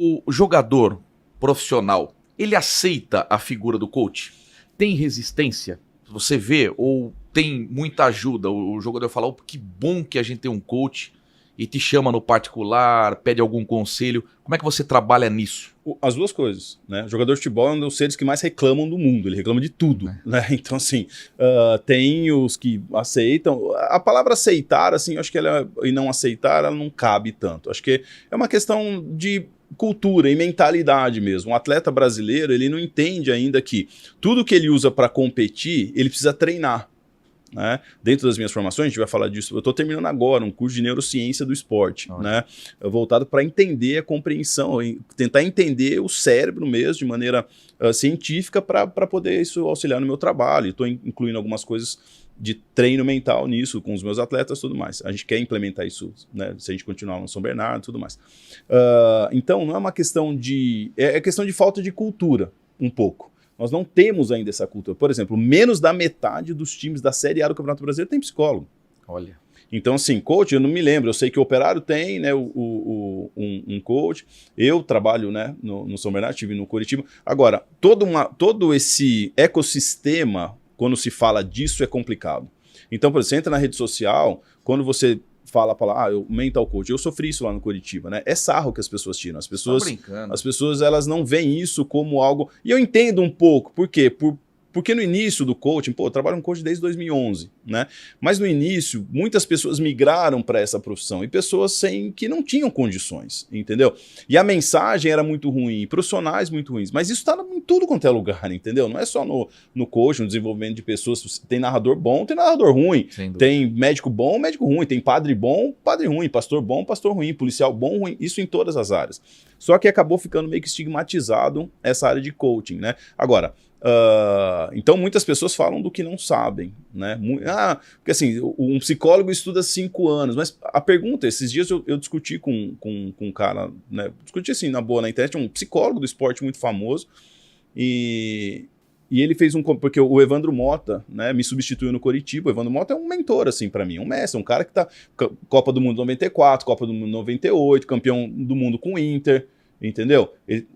O jogador profissional, ele aceita a figura do coach? Tem resistência? Você vê ou tem muita ajuda? O jogador fala, "Oh, que bom que a gente tem um coach", e te chama no particular, pede algum conselho. Como é que você trabalha nisso? As duas coisas, né? O jogador de futebol é um dos seres que mais reclamam do mundo, ele reclama de tudo, né? Então, assim, tem os que aceitam. A palavra aceitar, assim, eu acho que e não aceitar, ela não cabe tanto. Acho que é uma questão de cultura e mentalidade mesmo. Um atleta brasileiro, ele não entende ainda que tudo que ele usa para competir, ele precisa treinar. Né? Dentro das minhas formações, a gente vai falar disso. Eu estou terminando agora um curso de neurociência do esporte, né? Voltado para entender a compreensão, tentar entender o cérebro mesmo de maneira científica para poder isso auxiliar no meu trabalho. Estou incluindo algumas coisas de treino mental nisso com os meus atletas e tudo mais. A gente quer implementar isso, né? Se a gente continuar no São Bernardo e tudo mais. Então, não é uma questão de... É questão de falta de cultura, um pouco. Nós não temos ainda essa cultura. Por exemplo, menos da metade dos times da Série A do Campeonato Brasileiro tem psicólogo. Olha. Então, assim, coach, eu não me lembro. Eu sei que o Operário tem, né, um coach. Eu trabalho, né, no São Bernardo, estive no Coritiba. Agora, todo esse ecossistema, quando se fala disso, é complicado. Então, por exemplo, você entra na rede social, quando você fala a palavra, eu mental coach. Eu sofri isso lá no Coritiba, né? É sarro que as pessoas tiram. As pessoas, elas não veem isso como algo... E eu entendo um pouco. Por quê? Porque no início do coaching, eu trabalho com coaching desde 2011, né? Mas no início, muitas pessoas migraram para essa profissão e pessoas que não tinham condições, entendeu? E a mensagem era muito ruim, profissionais muito ruins, mas isso está em tudo quanto é lugar, entendeu? Não é só no coaching, no desenvolvimento de pessoas. Tem narrador bom, tem narrador ruim, tem médico bom, médico ruim, tem padre bom, padre ruim, pastor bom, pastor ruim, policial bom, ruim, isso em todas as áreas. Só que acabou ficando meio que estigmatizado essa área de coaching, né? Agora, então muitas pessoas falam do que não sabem, né? Porque assim, um psicólogo estuda 5 anos, mas a pergunta, esses dias eu discuti com um cara, né? Discuti assim, na boa, na internet, um psicólogo do esporte muito famoso, e ele fez porque o Evandro Mota, né, me substituiu no Coritiba. O Evandro Mota é um mentor, assim, para mim, um mestre, um cara que tá Copa do Mundo 94, Copa do Mundo 98, campeão do mundo com o Inter, entendeu? Ele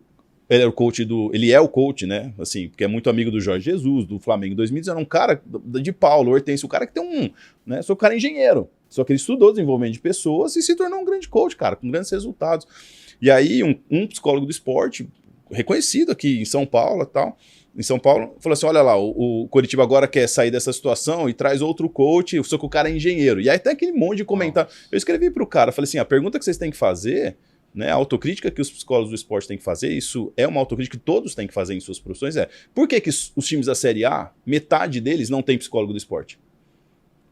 é o coach, né? Assim, porque é muito amigo do Jorge Jesus, do Flamengo em 2019, um cara de Paulo, Hortêncio, o cara que tem né? Sou um cara engenheiro. Só que ele estudou desenvolvimento de pessoas e se tornou um grande coach, cara, com grandes resultados. E aí, um psicólogo do esporte, reconhecido aqui em São Paulo e tal, falou assim: olha lá, o Coritiba agora quer sair dessa situação e traz outro coach, só que o cara é engenheiro. E aí tem aquele monte de comentário. Eu escrevi pro cara, falei assim: a pergunta que vocês têm que fazer, né, a autocrítica que os psicólogos do esporte têm que fazer, isso é uma autocrítica que todos têm que fazer em suas profissões, por que os times da Série A, metade deles não tem psicólogo do esporte?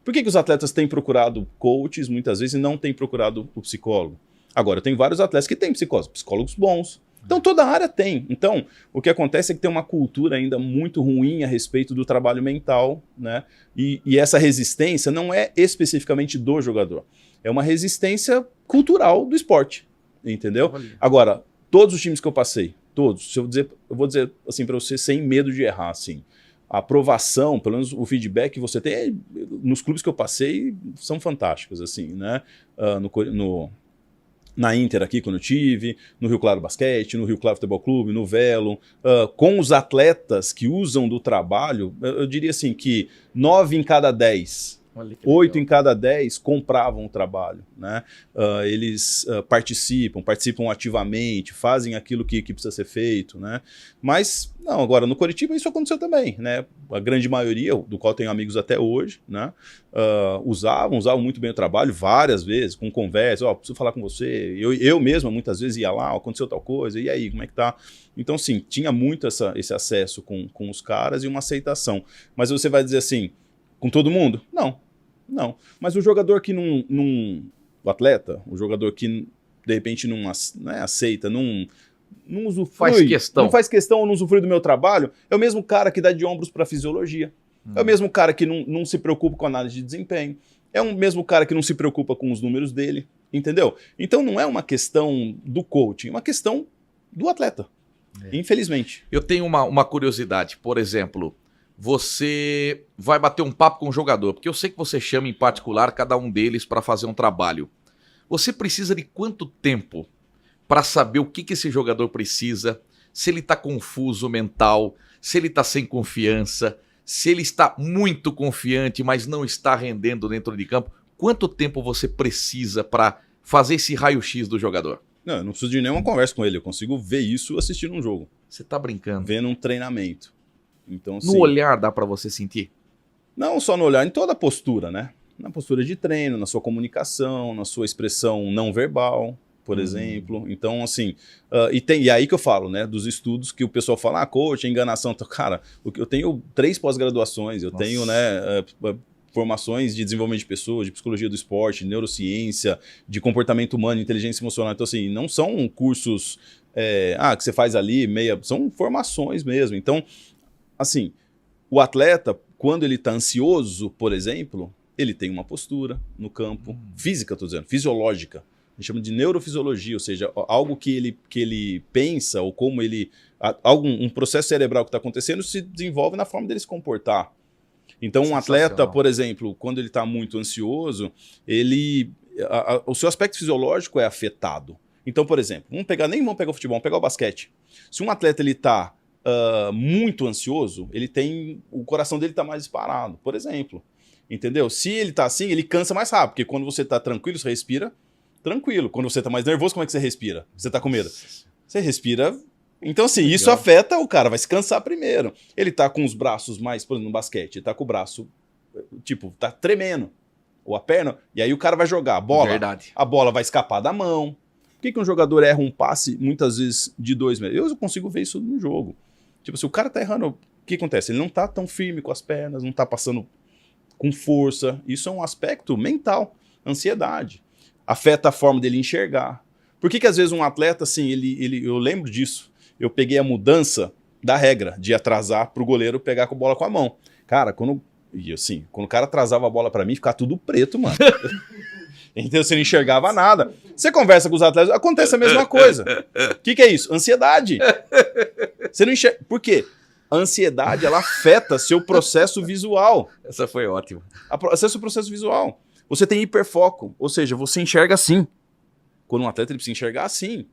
Por que os atletas têm procurado coaches muitas vezes e não têm procurado o psicólogo? Agora, tem vários atletas que têm psicólogos bons. Então, toda a área tem. Então, o que acontece é que tem uma cultura ainda muito ruim a respeito do trabalho mental, né? E essa resistência não é especificamente do jogador. É uma resistência cultural do esporte. Entendeu? Agora, todos os times que eu passei, todos, eu vou dizer assim para você, sem medo de errar, assim, a aprovação, pelo menos o feedback que você tem nos clubes que eu passei são fantásticos, assim, né? Na Inter aqui, quando eu tive, no Rio Claro Basquete, no Rio Claro Futebol Clube, no Velo, com os atletas que usam do trabalho, eu diria assim que 9 em cada 10, 8 em cada 10 compravam o trabalho, né? Eles participam ativamente, fazem aquilo que precisa ser feito, né? Mas, não, agora no Coritiba isso aconteceu também, né? A grande maioria, do qual tenho amigos até hoje, né? Usavam muito bem o trabalho várias vezes, com conversa, preciso falar com você, eu mesmo muitas vezes ia lá, aconteceu tal coisa, e aí, como é que tá? Então, sim, tinha muito esse acesso com os caras e uma aceitação. Mas você vai dizer assim, com todo mundo? Não. Mas o jogador que o atleta, o jogador que de repente não aceita, não usufrui, não faz questão ou não usufrui do meu trabalho, é o mesmo cara que dá de ombros para a fisiologia. É o mesmo cara que não se preocupa com a análise de desempenho. É o mesmo cara que não se preocupa com os números dele, entendeu? Então não é uma questão do coaching, é uma questão do atleta, infelizmente. Eu tenho uma curiosidade, por exemplo, você vai bater um papo com o jogador, porque eu sei que você chama em particular cada um deles para fazer um trabalho. Você precisa de quanto tempo para saber o que esse jogador precisa, se ele está confuso mental, se ele está sem confiança, se ele está muito confiante, mas não está rendendo dentro de campo? Quanto tempo você precisa para fazer esse raio-x do jogador? Não, eu não preciso de nenhuma conversa com ele, eu consigo ver isso assistindo um jogo. Você tá brincando. Vendo um treinamento. Então, no olhar dá para você sentir? Não só no olhar, em toda a postura, né? Na postura de treino, na sua comunicação, na sua expressão não verbal, por exemplo. Então, assim, e aí que eu falo, né, dos estudos que o pessoal fala, coach, enganação. Cara, eu tenho 3 pós-graduações, eu tenho, né, formações de desenvolvimento de pessoas, de psicologia do esporte, de neurociência, de comportamento humano, inteligência emocional. Então, assim, não são cursos que você faz ali, são formações mesmo. Então, assim, o atleta, quando ele está ansioso, por exemplo, ele tem uma postura no campo, física, estou dizendo, fisiológica. A gente chama de neurofisiologia, ou seja, algo que ele pensa, ou como um processo cerebral que está acontecendo se desenvolve na forma dele se comportar. Então, um atleta, por exemplo, quando ele está muito ansioso, o seu aspecto fisiológico é afetado. Então, por exemplo, vamos pegar o futebol, vamos pegar o basquete. Se um atleta está muito ansioso, o coração dele está mais disparado, por exemplo. Entendeu? Se ele está assim, ele cansa mais rápido, porque quando você está tranquilo, você respira tranquilo. Quando você está mais nervoso, como é que você respira? Você está com medo? Você respira. Então, assim, isso afeta o cara, vai se cansar primeiro. Ele tá com os braços mais, por exemplo, no basquete, ele tá com o braço, tipo, tá tremendo, ou a perna, e aí o cara vai jogar a bola, a bola vai escapar da mão. Por que um jogador erra um passe, muitas vezes, de 2 metros? Eu consigo ver isso no jogo. Tipo, se o cara tá errando, o que acontece? Ele não tá tão firme com as pernas, não tá passando com força. Isso é um aspecto mental, ansiedade. Afeta a forma dele enxergar. Por que às vezes um atleta, assim, eu lembro disso, eu peguei a mudança da regra de atrasar pro goleiro pegar com a bola com a mão. Cara, quando o cara atrasava a bola pra mim, ficava tudo preto, mano. Então você não enxergava nada. Você conversa com os atletas, acontece a mesma coisa. O que é isso? Ansiedade. Você não enxerga. Por quê? A ansiedade, ela afeta seu processo visual. Essa foi ótima. Afeta seu processo visual. Você tem hiperfoco, ou seja, você enxerga assim. Quando um atleta ele precisa enxergar assim.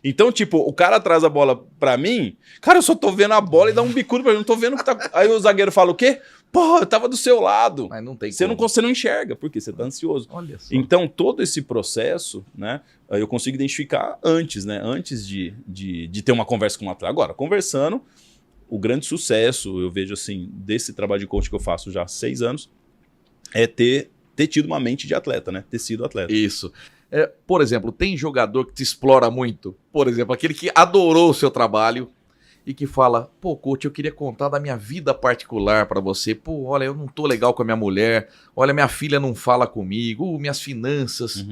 Então, tipo, o cara traz a bola pra mim, cara, eu só tô vendo a bola e dá um bicudo pra mim, não tô vendo o que tá... Aí o zagueiro fala o quê? Pô, eu tava do seu lado. Mas não tem como. Você não enxerga, porque você tá ansioso. Olha só. Então, todo esse processo, né, eu consigo identificar antes, né, antes de ter uma conversa com um atleta. Agora, conversando, o grande sucesso, eu vejo assim, desse trabalho de coach que eu faço já há 6 anos, é ter tido uma mente de atleta, né, ter sido atleta. Isso. Por exemplo, tem jogador que te explora muito. Por exemplo, aquele que adorou o seu trabalho e que fala, pô, coach, eu queria contar da minha vida particular pra você. Pô, olha, eu não tô legal com a minha mulher. Olha, minha filha não fala comigo. Minhas finanças.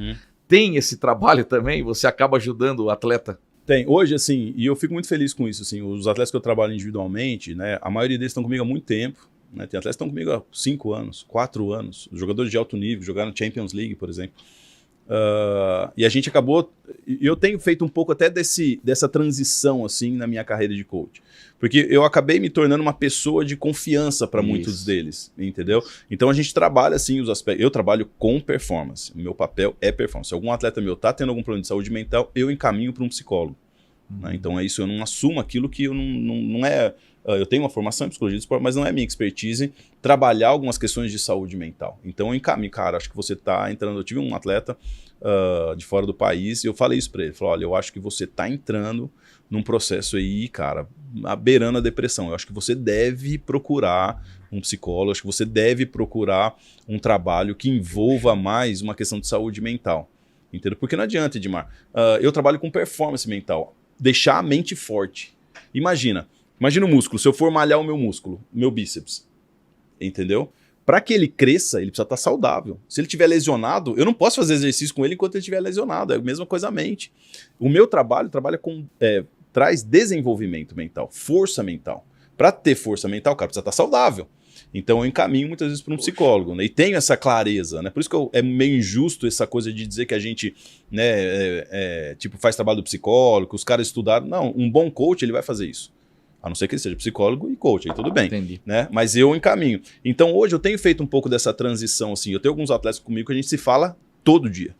Tem esse trabalho também? Você acaba ajudando o atleta? Tem. Hoje, assim, e eu fico muito feliz com isso, assim, os atletas que eu trabalho individualmente, né, a maioria deles estão comigo há muito tempo. Né, tem atletas que estão comigo há 5 anos, 4 anos. Jogadores de alto nível, jogaram Champions League, por exemplo. E a gente acabou... Eu tenho feito um pouco até dessa transição assim na minha carreira de coach. Porque eu acabei me tornando uma pessoa de confiança para muitos deles, entendeu? Então a gente trabalha assim os aspectos... Eu trabalho com performance. O meu papel é performance. Se algum atleta meu está tendo algum problema de saúde mental, eu encaminho para um psicólogo. Né? Então é isso, eu não assumo aquilo que eu não é... Eu tenho uma formação em psicologia do esporte, mas não é minha expertise trabalhar algumas questões de saúde mental. Então eu encaminho, cara, acho que você está entrando... Eu tive um atleta de fora do país e eu falei isso para ele. Falei, olha, eu acho que você está entrando num processo aí, cara, beirando a depressão. Eu acho que você deve procurar um psicólogo, acho que você deve procurar um trabalho que envolva mais uma questão de saúde mental. Entendeu? Porque não adianta, Edmar. Eu trabalho com performance mental. Deixar a mente forte. Imagina o músculo, se eu for malhar o meu músculo, meu bíceps, entendeu? Para que ele cresça, ele precisa estar saudável. Se ele estiver lesionado, eu não posso fazer exercício com ele enquanto ele estiver lesionado. É a mesma coisa a mente. O meu trabalho traz desenvolvimento mental, força mental. Para ter força mental, o cara precisa estar saudável. Então eu encaminho muitas vezes para um psicólogo, né? E tenho essa clareza, né? Por isso que é meio injusto essa coisa de dizer que a gente, né, tipo, faz trabalho do psicólogo, os caras estudaram. Não, um bom coach ele vai fazer isso. A não ser que ele seja psicólogo e coach, aí tudo bem. Entendi. Né? Mas eu encaminho. Então hoje eu tenho feito um pouco dessa transição, assim. Eu tenho alguns atletas comigo que a gente se fala todo dia.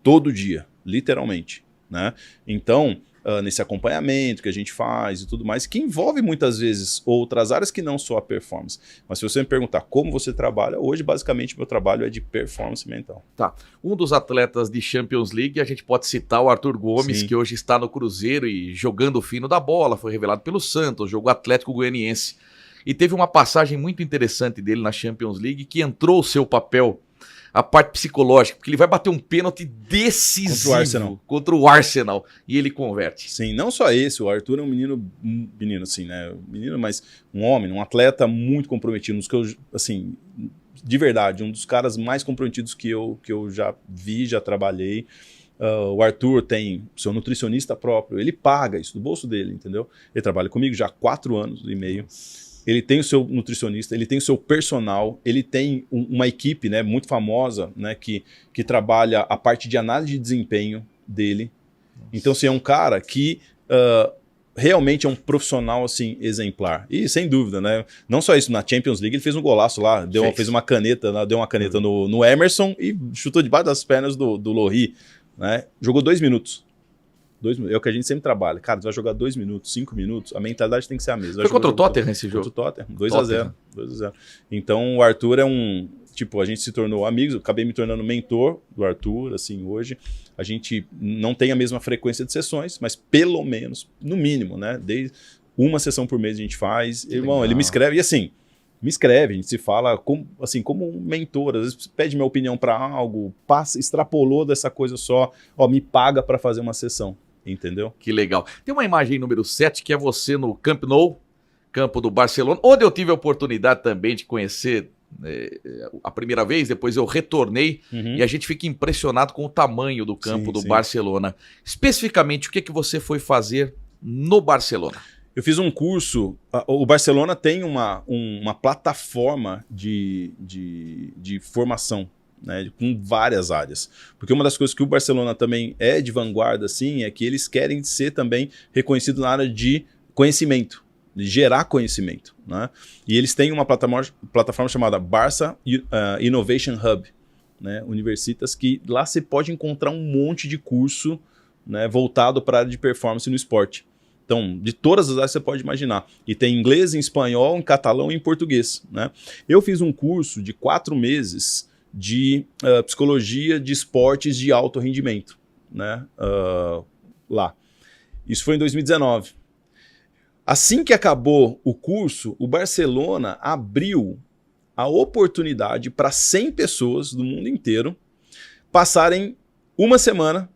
Todo dia, literalmente. né? Então, nesse acompanhamento que a gente faz e tudo mais, que envolve muitas vezes outras áreas que não só a performance. Mas se você me perguntar como você trabalha, hoje basicamente meu trabalho é de performance mental. Tá. Um dos atletas de Champions League, a gente pode citar o Arthur Gomes, Sim. que hoje está no Cruzeiro e jogando o fino da bola, foi revelado pelo Santos, jogou Atlético Goianiense. E teve uma passagem muito interessante dele na Champions League que entrou o seu papel, a parte psicológica, porque ele vai bater um pênalti decisivo contra o Arsenal e ele converte. Sim, não só esse, o Arthur é um menino assim, né? Menino, mas um homem, um atleta muito comprometido, um dos que eu, assim, de verdade, um dos caras mais comprometidos que eu já vi, já trabalhei. O Arthur tem seu nutricionista próprio, ele paga isso do bolso dele, entendeu? Ele trabalha comigo já há 4 anos e meio. Ele tem o seu nutricionista, ele tem o seu personal, ele tem uma equipe, né, muito famosa, né, que trabalha a parte de análise de desempenho dele. Nossa. Então, assim, é um cara que realmente é um profissional assim, exemplar. E sem dúvida, né? Não só isso, na Champions League ele fez um golaço lá, fez uma caneta, deu uma caneta no Emerson e chutou debaixo das pernas do Lohri, né? Jogou 2 minutos. É o que a gente sempre trabalha. Cara, você vai jogar 2 minutos, 5 minutos, a mentalidade tem que ser a mesma. Foi contra o Tottenham esse jogo? Contra o Tottenham, 2-0. 2-0. Então o Arthur é um... Tipo, a gente se tornou amigos, eu acabei me tornando mentor do Arthur, assim, hoje. A gente não tem a mesma frequência de sessões, mas pelo menos, no mínimo, né? Desde uma sessão por mês a gente faz. Irmão, ele me escreve, e assim, me escreve, a gente se fala como um mentor, às vezes pede minha opinião para algo, extrapolou dessa coisa só, me paga para fazer uma sessão. Entendeu? Que legal. Tem uma imagem número 7 que é você no Camp Nou, campo do Barcelona, onde eu tive a oportunidade também de conhecer a primeira vez, depois eu retornei e a gente fica impressionado com o tamanho do campo do Barcelona. Especificamente, o que você foi fazer no Barcelona? Eu fiz um curso, o Barcelona tem uma plataforma de formação, né, com várias áreas. Porque uma das coisas que o Barcelona também é de vanguarda, assim, é que eles querem ser também reconhecidos na área de conhecimento, de gerar conhecimento, né? E eles têm uma plataforma chamada Barça Innovation Hub, né, Universitas, que lá você pode encontrar um monte de curso, né, voltado para a área de performance no esporte. Então, de todas as áreas que você pode imaginar. E tem inglês, em espanhol, em catalão e em português, né? Eu fiz um curso de 4 meses de psicologia de esportes de alto rendimento, né? Lá. Isso foi em 2019. Assim que acabou o curso, o Barcelona abriu a oportunidade para 100 pessoas do mundo inteiro passarem uma semana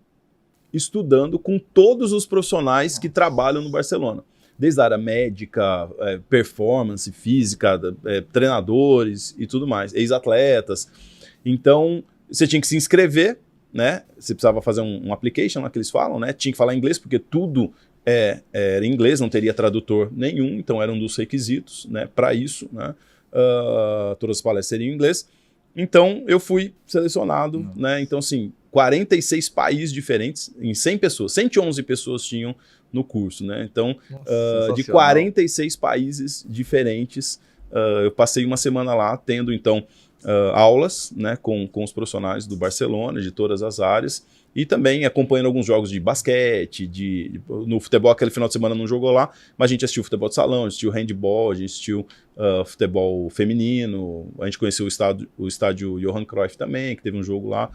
estudando com todos os profissionais que trabalham no Barcelona. Desde a área médica, performance, física, treinadores e tudo mais, ex-atletas. Então, você tinha que se inscrever, né? Você precisava fazer um application lá que eles falam, né? Tinha que falar inglês, porque tudo era em inglês, não teria tradutor nenhum, então era um dos requisitos, né, para isso, né? Todas as palestras seriam em inglês. Então, eu fui selecionado, né? Então, assim, 46 países diferentes, em 100 pessoas, 111 pessoas tinham no curso, né? Então, de 46 países diferentes, eu passei uma semana lá tendo, então, aulas, né, com os profissionais do Barcelona, de todas as áreas, e também acompanhando alguns jogos de basquete, no futebol, aquele final de semana não jogou lá, mas a gente assistiu futebol de salão, assistiu handball, a gente assistiu futebol feminino, a gente conheceu o estádio Johan Cruyff também, que teve um jogo lá.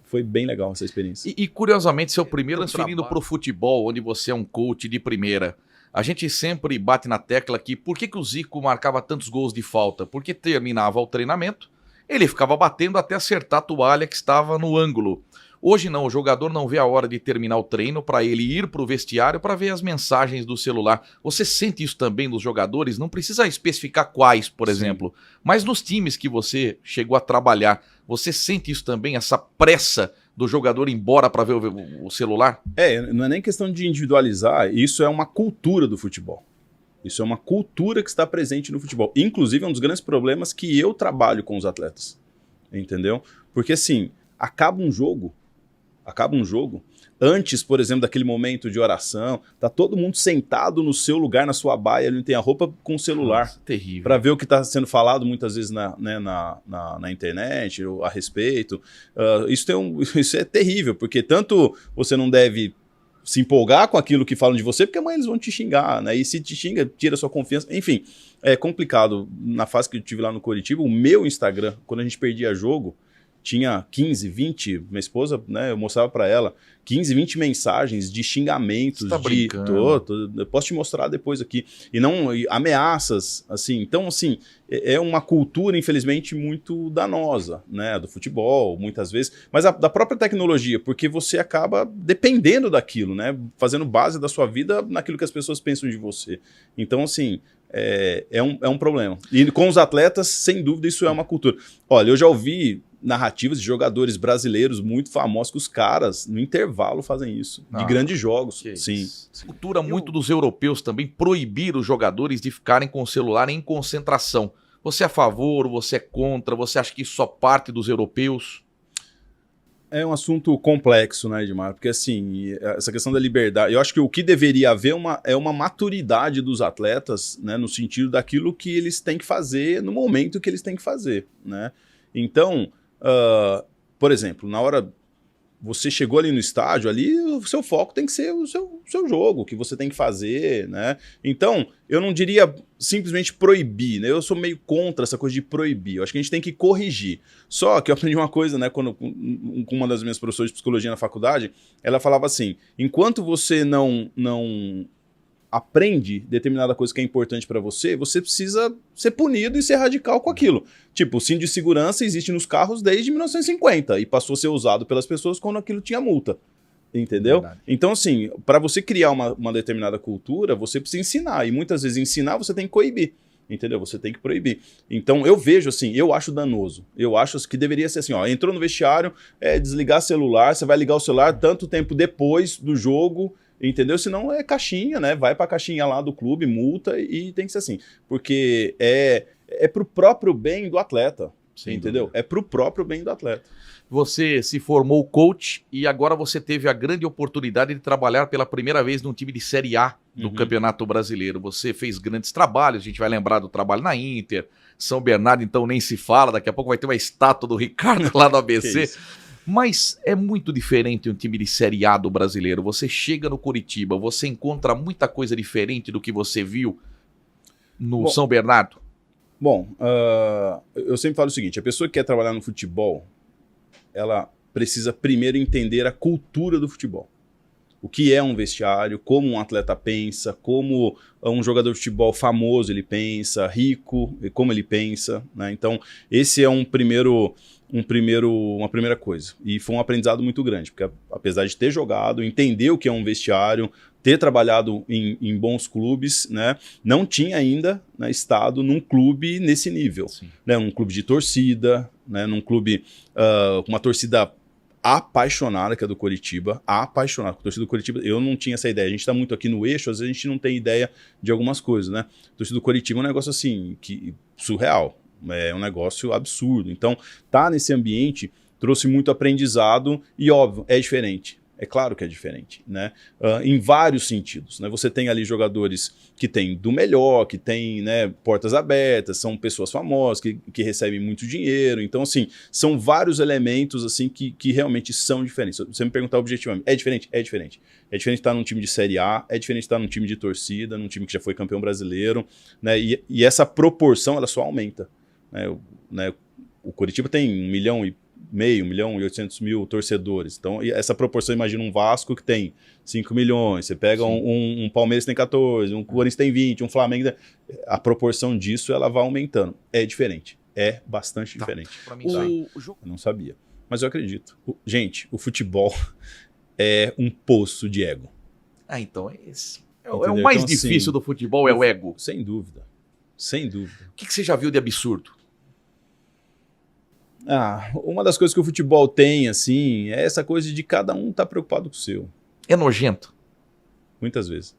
Foi bem legal essa experiência. E curiosamente, seu primeiro transferindo para o futebol, onde você é um coach de primeira, a gente sempre bate na tecla que por que o Zico marcava tantos gols de falta? Porque terminava o treinamento, ele ficava batendo até acertar a toalha que estava no ângulo. Hoje não, o jogador não vê a hora de terminar o treino para ele ir para o vestiário para ver as mensagens do celular. Você sente isso também nos jogadores? Não precisa especificar quais, por exemplo, mas nos times que você chegou a trabalhar, você sente isso também, essa pressa do jogador ir embora para ver o celular? Não é nem questão de individualizar, isso é uma cultura do futebol. Isso é uma cultura que está presente no futebol. Inclusive, é um dos grandes problemas que eu trabalho com os atletas. Entendeu? Porque, assim, acaba um jogo, antes, por exemplo, daquele momento de oração, tá todo mundo sentado no seu lugar, na sua baia, ele não tem a roupa com o celular. Nossa, terrível. Para ver o que está sendo falado muitas vezes na internet a respeito. Isso é terrível, porque tanto você não deve se empolgar com aquilo que falam de você, porque amanhã eles vão te xingar, né? E se te xinga, tira sua confiança. Enfim, é complicado. Na fase que eu tive lá no Coritiba, o meu Instagram, quando a gente perdia jogo, tinha 15, 20, minha esposa, né, eu mostrava pra ela, 15, 20 mensagens de xingamentos, Você tá de... brincando. eu posso te mostrar depois aqui. E ameaças, assim. Então, assim, é uma cultura, infelizmente, muito danosa, né, do futebol, muitas vezes, mas da própria tecnologia, porque você acaba dependendo daquilo, né, fazendo base da sua vida naquilo que as pessoas pensam de você. Então, assim, é um problema. E com os atletas, sem dúvida, isso é uma cultura. Olha, eu já ouvi narrativas de jogadores brasileiros muito famosos que os caras, no intervalo, fazem isso. De grandes jogos. Sim. Cultura muito dos europeus também proibir os jogadores de ficarem com o celular em concentração. Você é a favor, você é contra, você acha que isso só parte dos europeus? É um assunto complexo, né, Edmar? Porque, assim, essa questão da liberdade... Eu acho que o que deveria haver é uma maturidade dos atletas, né, no sentido daquilo que eles têm que fazer no momento que eles têm que fazer, né? Então... por exemplo, na hora você chegou ali no estádio, ali o seu foco tem que ser o seu jogo, o que você tem que fazer, né? Então, eu não diria simplesmente proibir, né? Eu sou meio contra essa coisa de proibir. Eu acho que a gente tem que corrigir. Só que eu aprendi uma coisa, né? Com uma das minhas professoras de psicologia na faculdade, ela falava assim, enquanto você não aprende determinada coisa que é importante para você, você precisa ser punido e ser radical com aquilo. Tipo, o cinto de segurança existe nos carros desde 1950 e passou a ser usado pelas pessoas quando aquilo tinha multa. Entendeu? Verdade. Então, assim, para você criar uma determinada cultura, você precisa ensinar. E muitas vezes ensinar você tem que coibir. Entendeu? Você tem que proibir. Então, eu vejo assim, eu acho danoso. Eu acho que deveria ser assim, ó, entrou no vestiário, desligar celular, você vai ligar o celular tanto tempo depois do jogo, entendeu? Senão é caixinha, né? Vai pra caixinha lá do clube, multa e tem que ser assim. Porque é pro próprio bem do atleta, sim, entendeu? É pro próprio bem do atleta. Você se formou coach e agora você teve a grande oportunidade de trabalhar pela primeira vez num time de Série A do Campeonato Brasileiro. Você fez grandes trabalhos, a gente vai lembrar do trabalho na Inter, São Bernardo, então nem se fala, daqui a pouco vai ter uma estátua do Ricardo lá no ABC. Mas é muito diferente um time de Série A do Brasileiro. Você chega no Coritiba, você encontra muita coisa diferente do que você viu no São Bernardo? Bom, eu sempre falo o seguinte, a pessoa que quer trabalhar no futebol, ela precisa primeiro entender a cultura do futebol. O que é um vestiário, como um atleta pensa, como um jogador de futebol famoso ele pensa, rico, como ele pensa, né? Então, esse é uma primeira coisa. E foi um aprendizado muito grande, porque apesar de ter jogado, entender o que é um vestiário, ter trabalhado em bons clubes, né, não tinha ainda, né, estado num clube nesse nível. Né, um clube de torcida, né, num clube com uma torcida apaixonada, que é do Coritiba, apaixonada. Com a torcida do Coritiba, eu não tinha essa ideia. A gente está muito aqui no eixo, às vezes a gente não tem ideia de algumas coisas, né? A torcida do Coritiba é um negócio assim, surreal. É um negócio absurdo. Então, tá nesse ambiente trouxe muito aprendizado e, óbvio, é diferente. É claro que é diferente, né? Em vários sentidos, né? Você tem ali jogadores que têm do melhor, que têm, né, portas abertas, são pessoas famosas, que recebem muito dinheiro. Então, assim, são vários elementos assim, que realmente são diferentes. Se você me perguntar objetivamente, é diferente? É diferente. É diferente estar num time de Série A, é diferente estar num time de torcida, num time que já foi campeão brasileiro, né? E essa proporção, ela só aumenta. Né? O Coritiba tem 1,5 milhão e 800 mil torcedores. Então, essa proporção, imagina um Vasco que tem 5 milhões, você pega um Palmeiras que tem 14, um Corinthians tem 20, um Flamengo... A proporção disso, ela vai aumentando. É diferente. É bastante diferente. Pra mim, eu não sabia. Mas eu acredito. Gente, o futebol é um poço de ego. Então é esse. É o mais então, difícil do futebol, é o ego. Sem dúvida. Sem dúvida. O que você já viu de absurdo? Uma das coisas que o futebol tem, assim, é essa coisa de cada um estar preocupado com o seu. É nojento? Muitas vezes.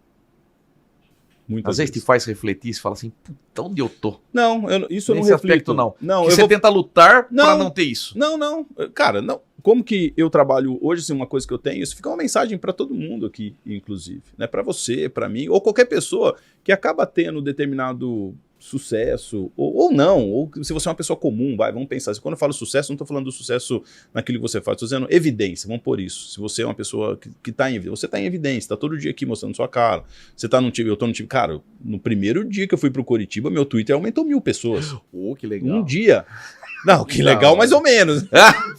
Às vezes te faz refletir e fala assim, puta, onde eu tô? Não, isso eu não reflito. Nesse aspecto, não. Você tenta lutar pra não ter isso. Não. Cara, não. Como que eu trabalho hoje, assim, uma coisa que eu tenho, isso fica uma mensagem pra todo mundo aqui, inclusive. Né? Pra você, pra mim, ou qualquer pessoa que acaba tendo determinado sucesso, ou não, ou se você é uma pessoa comum, vamos pensar. Quando eu falo sucesso, não estou falando do sucesso naquilo que você faz, estou dizendo evidência, vamos por isso. Se você é uma pessoa que está em evidência, você está em evidência, está todo dia aqui mostrando sua cara, você está no time, eu estou no time, cara, no primeiro dia que eu fui pro Coritiba, meu Twitter aumentou 1.000 pessoas. Que legal. Um dia. Não, que legal, mais ou menos.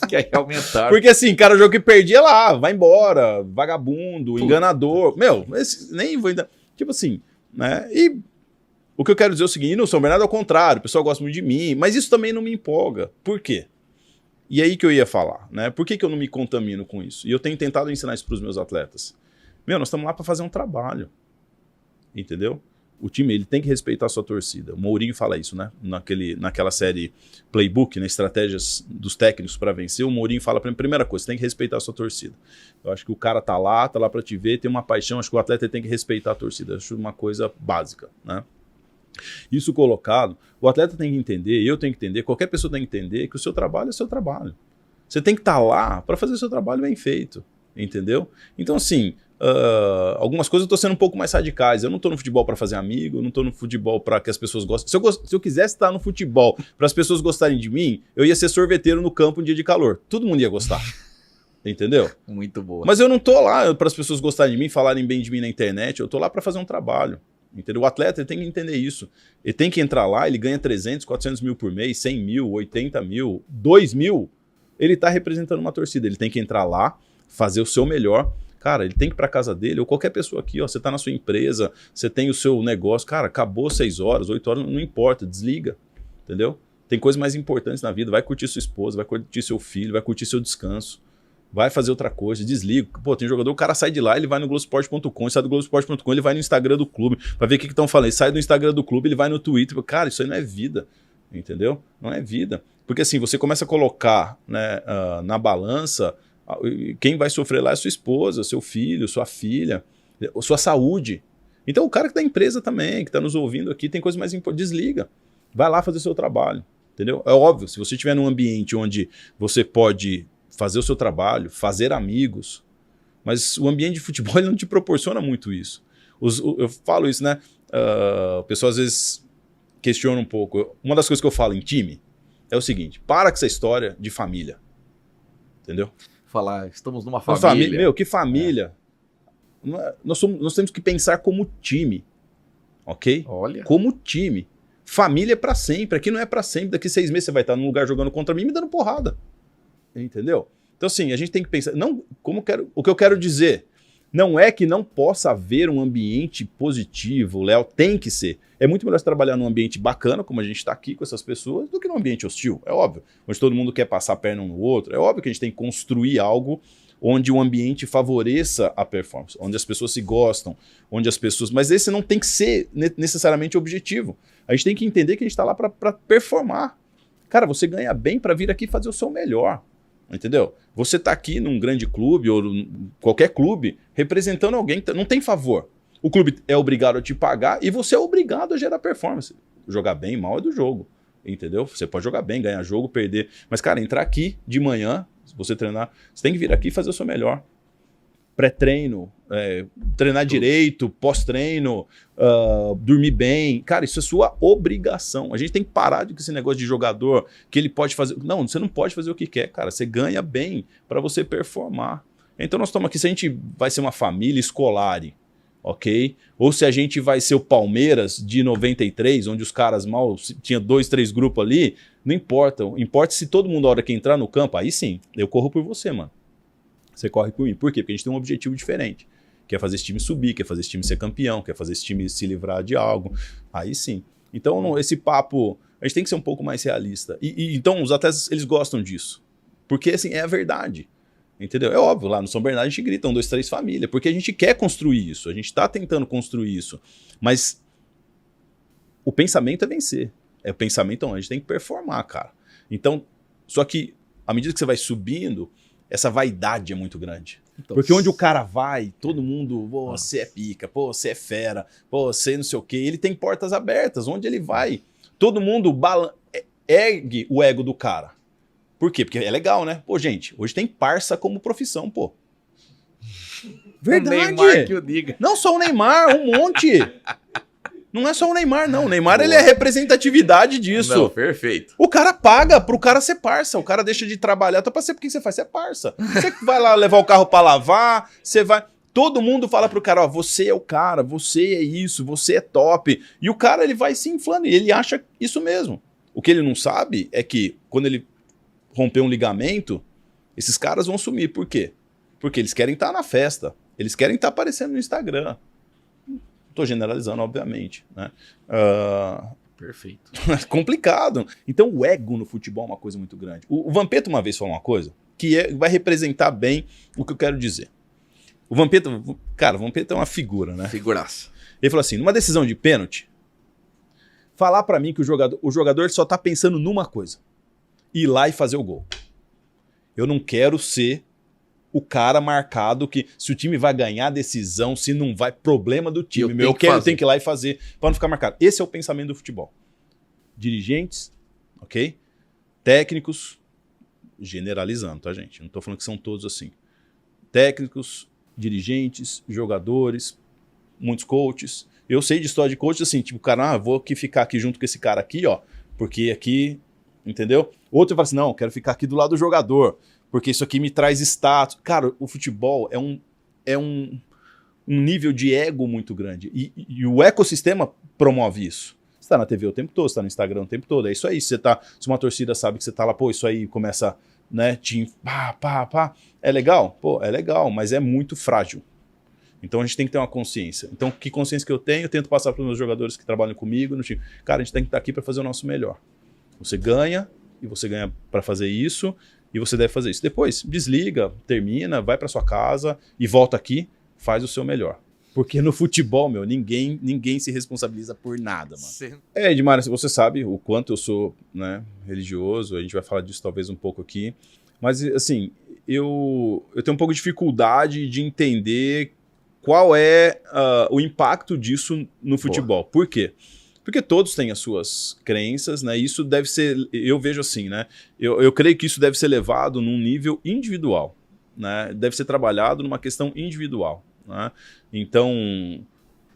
Quer aumentar. Porque assim, cara, o jogo que perdia lá, vai embora, vagabundo, enganador. Meu, nem vou ainda. Tipo assim, né? E o que eu quero dizer é o seguinte: no São Bernardo, ao contrário, o pessoal gosta muito de mim, mas isso também não me empolga. Por quê? E aí que eu ia falar, né? Por que eu não me contamino com isso? E eu tenho tentado ensinar isso para os meus atletas. Meu, nós estamos lá para fazer um trabalho. Entendeu? O time ele tem que respeitar a sua torcida. O Mourinho fala isso, né? Naquela série Playbook, né? Estratégias dos técnicos para vencer. O Mourinho fala para mim, primeira coisa, você tem que respeitar a sua torcida. Eu acho que o cara tá lá para te ver, tem uma paixão. Acho que o atleta tem que respeitar a torcida. Eu acho uma coisa básica, né? Isso colocado, o atleta tem que entender, eu tenho que entender, qualquer pessoa tem que entender que o seu trabalho é seu trabalho. Você tem que estar lá para fazer o seu trabalho bem feito, entendeu? Então, assim, algumas coisas eu estou sendo um pouco mais radicais. Eu não estou no futebol para fazer amigo, eu não estou no futebol para que as pessoas gostem. Se eu quisesse estar no futebol para as pessoas gostarem de mim, eu ia ser sorveteiro no campo um dia de calor. Todo mundo ia gostar. Entendeu? Muito boa. Mas eu não tô lá para as pessoas gostarem de mim, falarem bem de mim na internet. Eu tô lá para fazer um trabalho. Entendeu? O atleta ele tem que entender isso. Ele tem que entrar lá, ele ganha 300, 400 mil por mês, 100 mil, 80 mil, 2 mil. Ele tá representando uma torcida. Ele tem que entrar lá, fazer o seu melhor. Cara, ele tem que ir pra casa dele, ou qualquer pessoa aqui, ó, você tá na sua empresa, você tem o seu negócio, cara, acabou 6 horas, 8 horas, não importa, desliga. Entendeu? Tem coisas mais importantes na vida. Vai curtir sua esposa, vai curtir seu filho, vai curtir seu descanso. Vai fazer outra coisa, desliga. Pô, tem jogador, o cara sai de lá, ele vai no Globoesporte.com, sai do Globoesporte.com, ele vai no Instagram do clube, pra ver o que estão falando. Ele sai do Instagram do clube, ele vai no Twitter. Cara, isso aí não é vida, entendeu? Não é vida. Porque assim, você começa a colocar, né, na balança, quem vai sofrer lá é sua esposa, seu filho, sua filha, sua saúde. Então o cara que tá na empresa também, que tá nos ouvindo aqui, tem coisa mais importante, desliga. Vai lá fazer o seu trabalho, entendeu? É óbvio, se você estiver num ambiente onde você pode fazer o seu trabalho, fazer amigos, mas o ambiente de futebol ele não te proporciona muito isso. Eu falo isso, né? O pessoal às vezes questiona um pouco. Uma das coisas que eu falo em time é o seguinte: para com essa história de família. Entendeu? Falar, estamos numa família. Meu, que família. Nós temos que pensar como time. Ok? Olha. Como time. Família é para sempre. Aqui não é para sempre. Daqui 6 meses você vai estar num lugar jogando contra mim e me dando porrada. Entendeu? Então, assim, a gente tem que pensar. O que eu quero dizer não é que não possa haver um ambiente positivo, Léo, tem que ser. É muito melhor trabalhar num ambiente bacana, como a gente está aqui com essas pessoas, do que num ambiente hostil. É óbvio. Onde todo mundo quer passar a perna um no outro. É óbvio que a gente tem que construir algo onde o ambiente favoreça a performance, onde as pessoas se gostam, onde as pessoas. Mas esse não tem que ser necessariamente o objetivo. A gente tem que entender que a gente está lá para performar. Cara, você ganha bem para vir aqui fazer o seu melhor. Entendeu? Você tá aqui num grande clube ou qualquer clube representando alguém que não tem favor. O clube é obrigado a te pagar e você é obrigado a gerar performance. Jogar bem, mal é do jogo. Entendeu? Você pode jogar bem, ganhar jogo, perder. Mas, cara, entrar aqui de manhã, se você treinar, você tem que vir aqui e fazer o seu melhor. Pré-treino, treinar direito, pós-treino, dormir bem. Cara, isso é sua obrigação. A gente tem que parar com esse negócio de jogador que ele pode fazer. Não, você não pode fazer o que quer, cara. Você ganha bem para você performar. Então nós estamos aqui, se a gente vai ser uma família escolar, ok? Ou se a gente vai ser o Palmeiras de 93, onde os caras mal tinha 2, 3 grupos ali, não importa. Importa se todo mundo, a hora que entrar no campo, aí sim, eu corro por você, mano. Você corre por mim. Por quê? Porque a gente tem um objetivo diferente. Quer fazer esse time subir, quer fazer esse time ser campeão, quer fazer esse time se livrar de algo. Aí sim. Então, esse papo, a gente tem que ser um pouco mais realista. Então, os atletas, eles gostam disso. Porque, assim, é a verdade. Entendeu? É óbvio, lá no São Bernardo a gente grita 1, 2, 3 família, porque a gente quer construir isso. A gente está tentando construir isso. Mas o pensamento é vencer. É o pensamento, a gente tem que performar, cara. Então, só que, à medida que você vai subindo, essa vaidade é muito grande. Então, porque onde o cara vai, todo mundo, pô, você é pica, pô, você é fera, pô, você não sei o quê. Ele tem portas abertas, onde ele vai. Todo mundo ergue o ego do cara. Por quê? Porque é legal, né? Pô, gente, hoje tem parça como profissão, pô. Verdade. O Neymar que o diga. Não só o Neymar, um monte. Não é só o Neymar, não. O Neymar, ele é representatividade disso. Não, perfeito. O cara paga pro cara ser parça. O cara deixa de trabalhar. Então, pra ser, por que você faz? Você é parça. Você vai lá levar o carro pra lavar, você vai... Todo mundo fala pro cara, ó, você é o cara, você é isso, você é top. E o cara, ele vai se inflando e ele acha isso mesmo. O que ele não sabe é que quando ele romper um ligamento, esses caras vão sumir. Por quê? Porque eles querem estar na festa. Eles querem estar aparecendo no Instagram. Tô generalizando, obviamente, né? Perfeito. É complicado. Então o ego no futebol é uma coisa muito grande. O Vampeta uma vez falou uma coisa que vai representar bem o que eu quero dizer. O Vampeta, cara, o Vampeta é uma figura, né? Figuraça. Ele falou assim, numa decisão de pênalti, falar pra mim que o jogador só tá pensando numa coisa, ir lá e fazer o gol. Eu não quero ser o cara marcado que se o time vai ganhar a decisão, se não vai, problema do time. Eu tenho que ir lá e fazer pra não ficar marcado. Esse é o pensamento do futebol. Dirigentes, ok? Técnicos, generalizando, tá, gente? Não tô falando que são todos assim. Técnicos, dirigentes, jogadores, muitos coaches. Eu sei de história de coach assim, tipo, cara, vou ficar aqui junto com esse cara aqui, ó, porque aqui, entendeu? Outro fala assim, não, quero ficar aqui do lado do jogador, porque isso aqui me traz status. Cara, o futebol é um nível de ego muito grande e o ecossistema promove isso. Você tá na TV o tempo todo, você tá no Instagram o tempo todo, é isso aí. Se uma torcida sabe que você tá lá, pô, isso aí começa, né, é legal? Pô, é legal, mas é muito frágil. Então a gente tem que ter uma consciência. Então que consciência que eu tenho? Eu tento passar para os meus jogadores que trabalham comigo no time. Cara, a gente tem que estar aqui para fazer o nosso melhor. Você ganha, e você ganha para fazer isso, e você deve fazer isso. Depois, desliga, termina, vai para sua casa e volta aqui, faz o seu melhor. Porque no futebol, meu, ninguém se responsabiliza por nada, mano. Sim. Edmar, você sabe o quanto eu sou, né, religioso, a gente vai falar disso talvez um pouco aqui, mas assim, eu tenho um pouco de dificuldade de entender qual é o impacto disso no futebol. Boa. Por quê? Porque todos têm as suas crenças, né? Isso deve ser, eu vejo assim, né? Eu creio que isso deve ser levado num nível individual, né? Deve ser trabalhado numa questão individual, né? Então,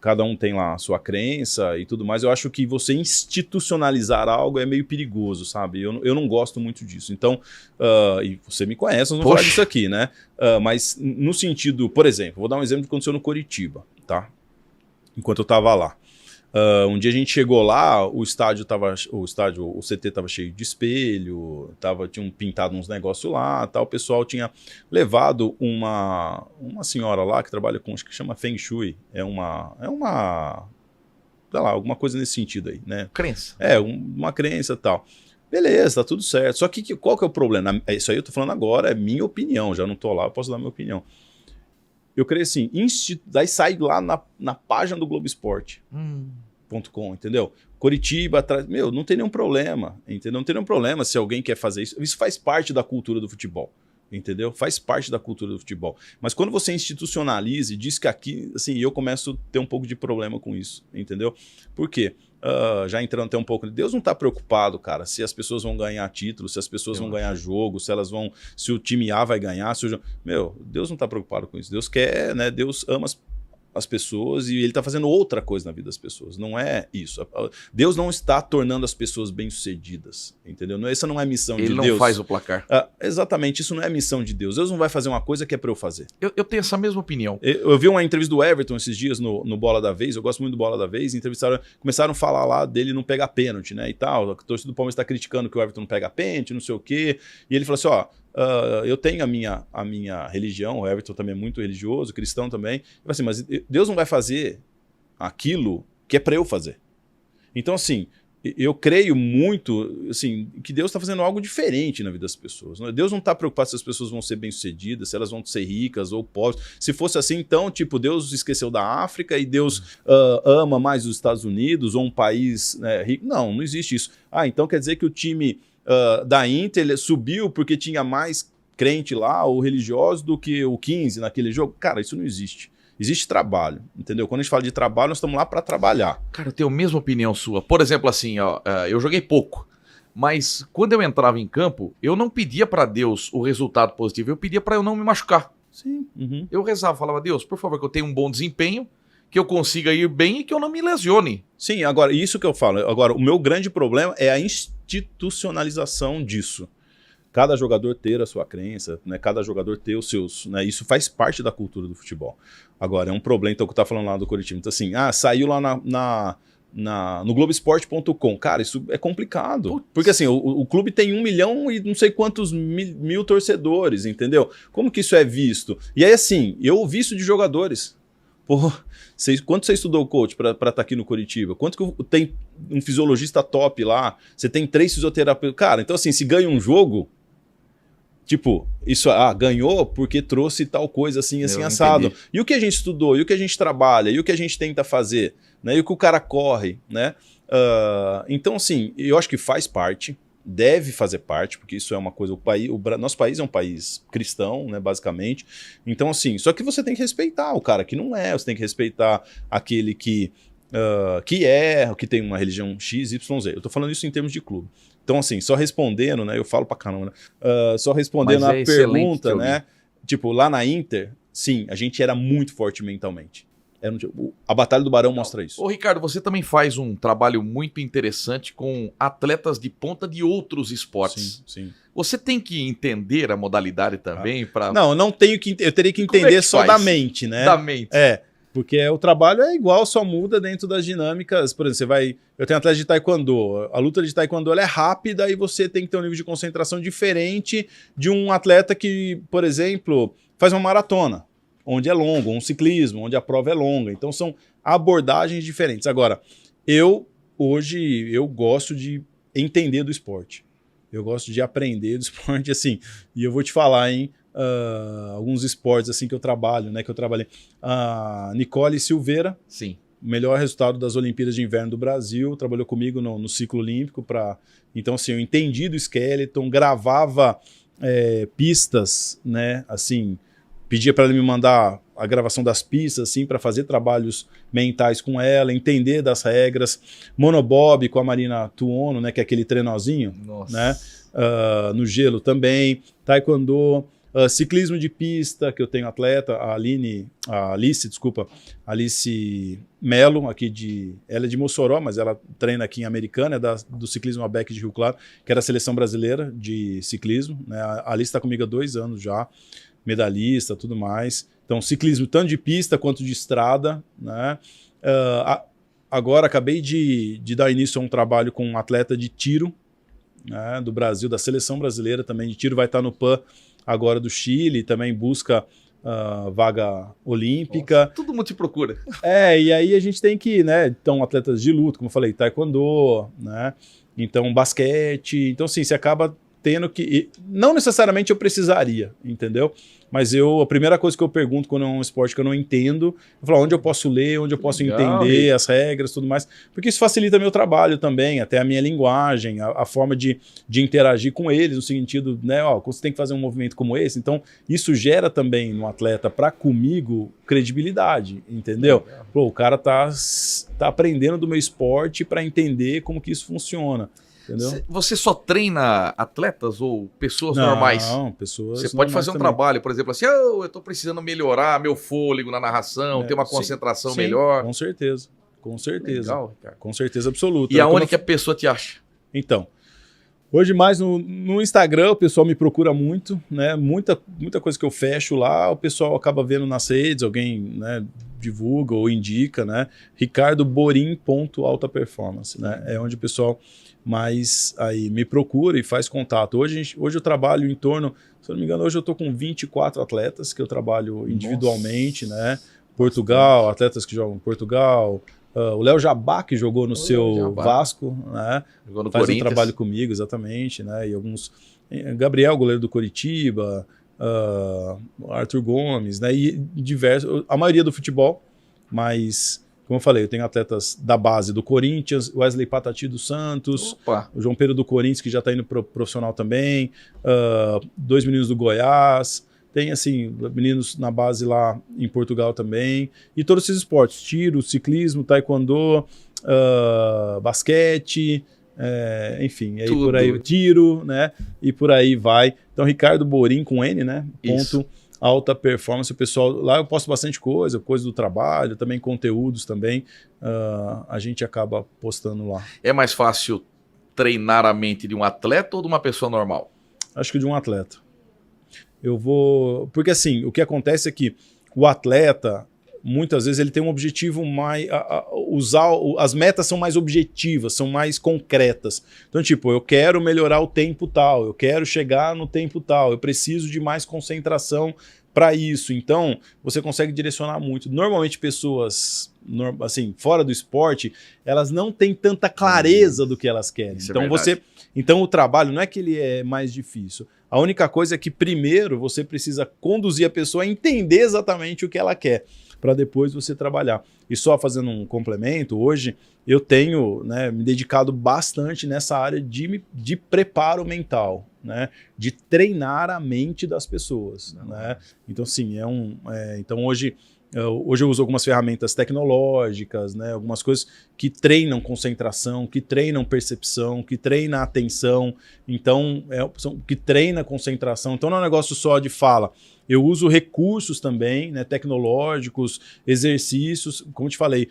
cada um tem lá a sua crença e tudo mais. Eu acho que você institucionalizar algo é meio perigoso, sabe? Eu não gosto muito disso. Então, e você me conhece, nós vamos falar disso aqui, né? Mas no sentido, por exemplo, vou dar um exemplo que aconteceu no Coritiba, tá? Enquanto eu tava lá. Um dia a gente chegou lá, o CT estava cheio de espelho, tinham pintado uns negócios lá, tal. O pessoal tinha levado uma senhora lá que trabalha com, acho que chama Feng Shui, sei lá, alguma coisa nesse sentido aí, né? Crença. Uma crença e tal. Beleza, tá tudo certo. Só que qual que é o problema? Isso aí eu tô falando agora, é minha opinião, já não tô lá, eu posso dar minha opinião. Eu creio assim, daí sai lá na página do Globoesporte.com, entendeu? Coritiba atrás, meu, não tem nenhum problema, entendeu? Não tem nenhum problema se alguém quer fazer isso. Isso faz parte da cultura do futebol, entendeu? Faz parte da cultura do futebol. Mas quando você institucionaliza e diz que aqui, assim, eu começo a ter um pouco de problema com isso, entendeu? Por quê? Já entrando até um pouco, Deus não está preocupado, cara, se as pessoas vão ganhar título, se as pessoas vão ganhar jogo, se o time A vai ganhar, meu, Deus não está preocupado com isso. Deus quer, né? Deus ama as pessoas e ele está fazendo outra coisa na vida das pessoas. Não é isso. Deus não está tornando as pessoas bem-sucedidas, entendeu? Essa não é a missão de Deus. Ele não faz o placar. Exatamente, isso não é a missão de Deus. Deus não vai fazer uma coisa que é para eu fazer. Eu tenho essa mesma opinião. Eu vi uma entrevista do Everton esses dias no Bola da Vez, eu gosto muito do Bola da Vez, começaram a falar lá dele não pegar pênalti, né, e tal. A torcida do Palmeiras está criticando que o Everton não pega pênalti, não sei o quê. E ele falou assim, ó, eu tenho a minha religião, o Everton também é muito religioso, cristão também. Eu falei assim, mas Deus não vai fazer aquilo que é para eu fazer. Então, assim, eu creio muito assim, que Deus está fazendo algo diferente na vida das pessoas. Deus não está preocupado se as pessoas vão ser bem-sucedidas, se elas vão ser ricas ou pobres. Se fosse assim, então, tipo, Deus esqueceu da África e Deus ama mais os Estados Unidos ou um país, né, rico. Não existe isso. Então quer dizer que o time da Inter subiu porque tinha mais crente lá ou religioso do que o 15 naquele jogo. Cara, isso não existe. Existe trabalho, entendeu? Quando a gente fala de trabalho, nós estamos lá para trabalhar. Cara, eu tenho a mesma opinião sua. Por exemplo, assim, ó, eu joguei pouco, mas quando eu entrava em campo, eu não pedia para Deus o resultado positivo, eu pedia para eu não me machucar. Sim. Uhum. Eu rezava, falava, Deus, por favor, que eu tenha um bom desempenho, que eu consiga ir bem e que eu não me lesione. Sim, agora, isso que eu falo. Agora, o meu grande problema é a institucionalização disso. Cada jogador ter a sua crença, né? Cada jogador ter os seus... Né? Isso faz parte da cultura do futebol. Agora, é um problema, então, que eu estava falando lá do Coritiba. Então, assim, saiu lá no Globoesporte.com. Cara, isso é complicado. Putz. Porque, assim, o clube tem 1 milhão e não sei quantos mil torcedores, entendeu? Como que isso é visto? E aí, assim, eu ouvi isso de jogadores. Pô, quanto você estudou, coach, para estar aqui no Coritiba? Quanto que tem um fisiologista top lá? Você tem 3 fisioterapeutas. Cara, então, assim, se ganha um jogo... Tipo, isso ganhou porque trouxe tal coisa assim, assim, assado. Entendi. E o que a gente estudou, e o que a gente trabalha, e o que a gente tenta fazer, né? E o que o cara corre, né? Então, assim, eu acho que faz parte, deve fazer parte, porque isso é uma coisa, nosso país é um país cristão, né, basicamente. Então, assim, só que você tem que respeitar o cara que não é, você tem que respeitar aquele que tem uma religião X, Y, Z. Eu tô falando isso em termos de clube. Então, assim, só respondendo, né? Eu falo pra caramba, né? Só respondendo a pergunta, né? Tipo, lá na Inter, sim, a gente era muito forte mentalmente. A Batalha do Barão mostra isso. Ô, Ricardo, você também faz um trabalho muito interessante com atletas de ponta de outros esportes. Sim, sim. Você tem que entender a modalidade também para... Não, eu não tenho que... Eu teria que entender só da mente, né? Da mente. Porque o trabalho é igual, só muda dentro das dinâmicas. Por exemplo, eu tenho atleta de taekwondo. A luta de taekwondo ela é rápida e você tem que ter um nível de concentração diferente de um atleta que, por exemplo, faz uma maratona, onde é longo, um ciclismo, onde a prova é longa. Então são abordagens diferentes. Agora, hoje eu gosto de entender do esporte. Eu gosto de aprender do esporte, assim. E eu vou te falar, hein? Alguns esportes assim que eu trabalho, né? Que eu trabalhei. Nicole Silveira, sim, melhor resultado das Olimpíadas de Inverno do Brasil, trabalhou comigo no ciclo olímpico. Então, assim, eu entendi do skeleton, gravava pistas, né? Assim, pedia para ela me mandar a gravação das pistas, assim, para fazer trabalhos mentais com ela, entender das regras. Monobob com a Marina Tuono, né? Que é aquele trenozinho, nossa, né? No gelo também. Taekwondo. Ciclismo de pista, que eu tenho atleta, a Alice Melo, ela é de Mossoró, mas ela treina aqui em Americana, do ciclismo ABEC de Rio Claro, que era a seleção brasileira de ciclismo, né? A Alice está comigo há 2 anos já, medalhista, tudo mais. Então, ciclismo tanto de pista quanto de estrada, né? Agora, acabei de dar início a um trabalho com um atleta de tiro, né, do Brasil, da seleção brasileira também de tiro, vai estar no PAN agora do Chile, também busca vaga olímpica. Nossa, todo mundo te procura. E aí a gente tem que, né, então atletas de luta, como eu falei, taekwondo, né, então basquete, então assim, você acaba tendo que, não necessariamente eu precisaria, entendeu? Mas a primeira coisa que eu pergunto quando é um esporte que eu não entendo, eu falo onde eu posso ler, onde eu posso entender as regras, tudo mais, porque isso facilita meu trabalho também, até a minha linguagem, a forma de interagir com eles, no sentido, né, você tem que fazer um movimento como esse, então isso gera também no atleta, para comigo, credibilidade, entendeu? Pô, o cara tá aprendendo do meu esporte para entender como que isso funciona. Entendeu? Você só treina atletas ou pessoas normais? Não, pessoas. Você pode fazer um também. Trabalho, por exemplo, assim, eu tô precisando melhorar meu fôlego na narração, ter uma concentração melhor. Com certeza. Com certeza. Legal, Ricardo. Com certeza absoluta. E aonde que a pessoa te acha? Então, hoje mais no Instagram o pessoal me procura muito, né? Muita coisa que eu fecho lá, o pessoal acaba vendo nas redes, alguém, né, divulga ou indica, né? ricardoborim.altaperformance, né? É onde o pessoal mais aí me procura e faz contato. Hoje eu trabalho em torno, se eu não me engano, hoje eu estou com 24 atletas que eu trabalho individualmente, né? Portugal, atletas que jogam em Portugal. O Léo Jabá, que jogou no seu Vasco, né? Jogou no faz Corinthians. um trabalho comigo, exatamente, né? E alguns... Gabriel, goleiro do Coritiba, Arthur Gomes, né? E diversos... A maioria do futebol, mas... Como eu falei, eu tenho atletas da base do Corinthians, Wesley Patati do Santos, o João Pedro do Corinthians, que já está indo pro profissional também, 2 meninos do Goiás, tem assim, meninos na base lá em Portugal também, e todos esses esportes, tiro, ciclismo, taekwondo, basquete, enfim, aí por aí, tiro, né, e por aí vai. Então, Ricardo Borim com N, né, ponto alta performance, o pessoal, lá eu posto bastante coisa do trabalho, também conteúdos também, a gente acaba postando lá. É mais fácil treinar a mente de um atleta ou de uma pessoa normal? Acho que de um atleta. Porque assim, o que acontece é que o atleta, muitas vezes ele tem um objetivo mais... as metas são mais objetivas, são mais concretas. Então, tipo, eu quero melhorar o tempo tal, eu quero chegar no tempo tal, eu preciso de mais concentração para isso. Então, você consegue direcionar muito. Normalmente, pessoas assim, fora do esporte, elas não têm tanta clareza do que elas querem. Então, o trabalho não é que ele é mais difícil. A única coisa é que, primeiro, você precisa conduzir a pessoa a entender exatamente o que ela quer, para depois você trabalhar. E só fazendo um complemento, hoje eu tenho, né, me dedicado bastante nessa área de preparo mental, né, de treinar a mente das pessoas. Né? Então, sim, então hoje eu uso algumas ferramentas tecnológicas, né, algumas coisas que treinam concentração, que treinam percepção, que treinam atenção, então, que treina concentração. Então não é um negócio só de fala. Eu uso recursos também, né, tecnológicos, exercícios, como eu te falei,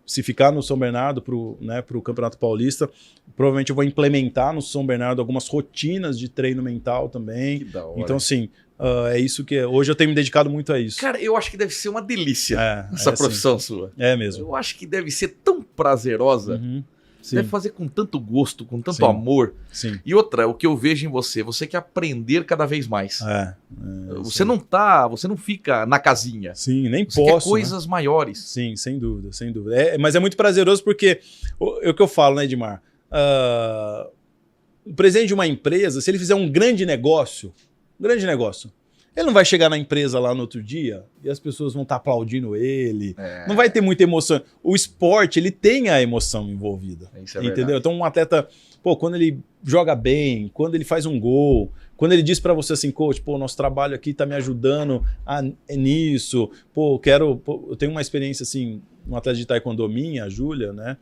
se ficar no São Bernardo para o Campeonato Paulista, provavelmente eu vou implementar no São Bernardo algumas rotinas de treino mental também. Que da hora. Então, assim, é isso que... Hoje eu tenho me dedicado muito a isso. Cara, eu acho que deve ser uma delícia essa profissão sua. É mesmo. Eu acho que deve ser tão prazerosa. Uhum. Deve fazer com tanto gosto, com tanto amor. Sim. E outra, o que eu vejo em você quer aprender cada vez mais. Você não fica na casinha. Sim, nem você posso. Quer coisas maiores. Sim, sem dúvida, sem dúvida. Mas é muito prazeroso porque, é o que eu falo, né, Edmar? O presidente de uma empresa, se ele fizer um grande negócio, ele não vai chegar na empresa lá no outro dia e as pessoas vão estar aplaudindo ele. Não vai ter muita emoção. O esporte, ele tem a emoção envolvida. Isso é entendeu? verdade. Então, um atleta, quando ele joga bem, quando ele faz um gol, quando ele diz para você assim, coach, nosso trabalho aqui tá me ajudando nisso. Eu tenho uma experiência assim, uma atleta de taekwondo minha, a Júlia, né?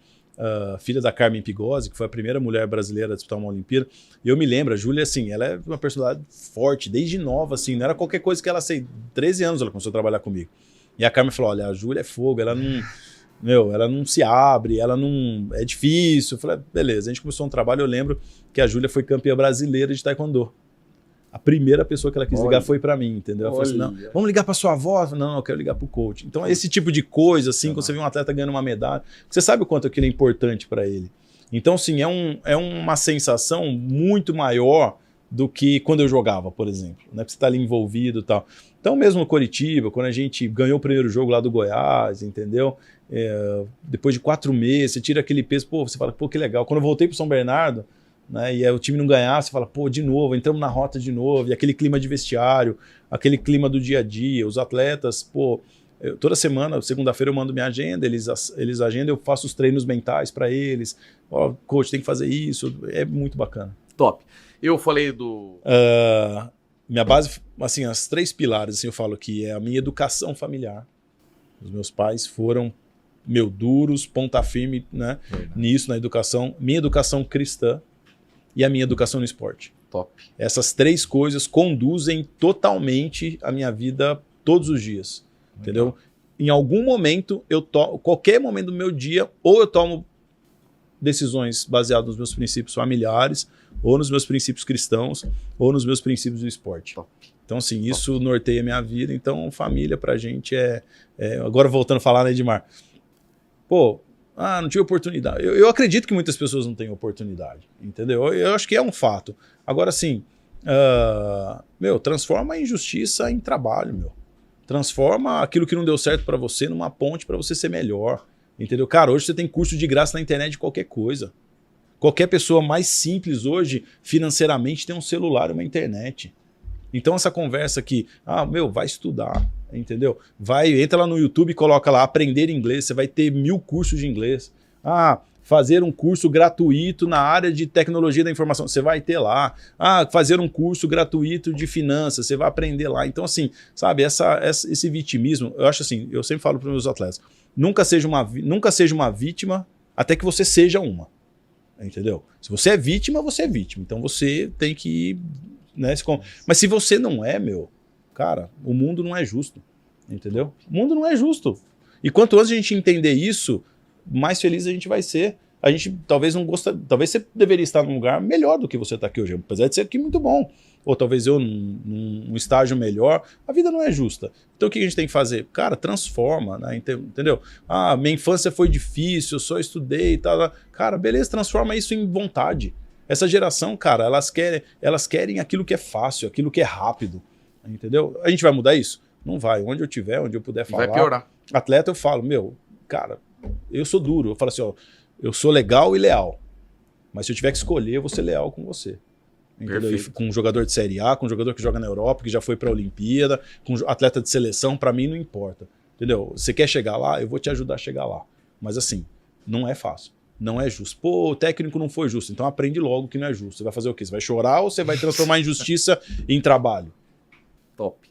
Filha da Carmen Pigosi, que foi a primeira mulher brasileira a disputar uma Olimpíada. E eu me lembro, a Júlia, assim, ela é uma personalidade forte, desde nova, assim, não era qualquer coisa que ela, 13 anos ela começou a trabalhar comigo. E a Carmen falou, olha, a Júlia é fogo, ela não se abre, ela não... é difícil. Eu falei, beleza, a gente começou um trabalho, eu lembro que a Júlia foi campeã brasileira de taekwondo. A primeira pessoa que ela quis ligar foi para mim, entendeu? Ela falou assim, não, vamos ligar para sua avó? Não, eu quero ligar para o coach. Então, esse tipo de coisa, assim, quando você vê um atleta ganhando uma medalha, você sabe o quanto aquilo é importante para ele. Então, sim, é uma sensação muito maior do que quando eu jogava, por exemplo, né? Você tá ali envolvido e tal. Então, mesmo no Coritiba, quando a gente ganhou o primeiro jogo lá do Goiás, entendeu? Depois de 4 meses, você tira aquele peso, você fala, que legal. Quando eu voltei para São Bernardo, né, e o time não ganhar, você fala, de novo, entramos na rota de novo, e aquele clima de vestiário, aquele clima do dia a dia, os atletas, toda semana, segunda-feira eu mando minha agenda, eles agendam, eu faço os treinos mentais para eles, coach, tem que fazer isso, é muito bacana. Top. Eu falei do... minha base, assim, as 3 pilares, assim, eu falo que é a minha educação familiar. Os meus pais foram, duros, ponta firme, né, nisso, na educação, minha educação cristã, e a minha educação no esporte. Top. Essas 3 coisas conduzem totalmente a minha vida todos os dias. Entendeu? Em algum momento, qualquer momento do meu dia, ou eu tomo decisões baseadas nos meus princípios familiares, ou nos meus princípios cristãos, ou nos meus princípios do esporte. Top. Então, assim, isso norteia a minha vida. Então, família pra gente agora voltando a falar, né, Edmar? Não tive oportunidade. Eu acredito que muitas pessoas não têm oportunidade, entendeu? Eu acho que é um fato. Agora, assim, transforma a injustiça em trabalho, Transforma aquilo que não deu certo para você numa ponte para você ser melhor, entendeu? Cara, hoje você tem curso de graça na internet de qualquer coisa. Qualquer pessoa mais simples hoje, financeiramente, tem um celular e uma internet. Então essa conversa aqui, vai estudar, entendeu? Entra lá no YouTube e coloca lá, aprender inglês, você vai ter 1000 cursos de inglês. Fazer um curso gratuito na área de tecnologia da informação, você vai ter lá. Fazer um curso gratuito de finanças, você vai aprender lá. Então assim, sabe, esse vitimismo, eu acho assim, eu sempre falo para os meus atletas, nunca seja uma vítima até que você seja uma, entendeu? Se você é vítima, você é vítima. Então você tem que ir... Mas se você não é, Cara, o mundo não é justo, entendeu? O mundo não é justo. E quanto antes a gente entender isso, mais feliz a gente vai ser. A gente talvez não gosta, talvez você deveria estar num lugar melhor do que você está aqui hoje, apesar de ser aqui muito bom. Ou talvez eu num estágio melhor. A vida não é justa. Então o que a gente tem que fazer? Cara, transforma, né? Entendeu? Ah, minha infância foi difícil, eu só estudei e tal. Cara, beleza, transforma isso em vontade. Essa geração, cara, elas querem aquilo que é fácil, aquilo que é rápido. Entendeu? A gente vai mudar isso? Não vai. Onde eu tiver, onde eu puder falar. Vai piorar. Atleta, eu falo, cara, eu sou duro. Eu falo assim, ó, eu sou legal e leal. Mas se eu tiver que escolher, eu vou ser leal com você. Entendeu? E com um jogador de Série A, com um jogador que joga na Europa, que já foi para a Olimpíada, com um atleta de seleção, para mim não importa. Entendeu? Você quer chegar lá, eu vou te ajudar a chegar lá. Mas assim, não é fácil. Não é justo. Pô, o técnico não foi justo. Então aprende logo que não é justo. Você vai fazer o quê? Você vai chorar ou você vai transformar a injustiça em trabalho? Top.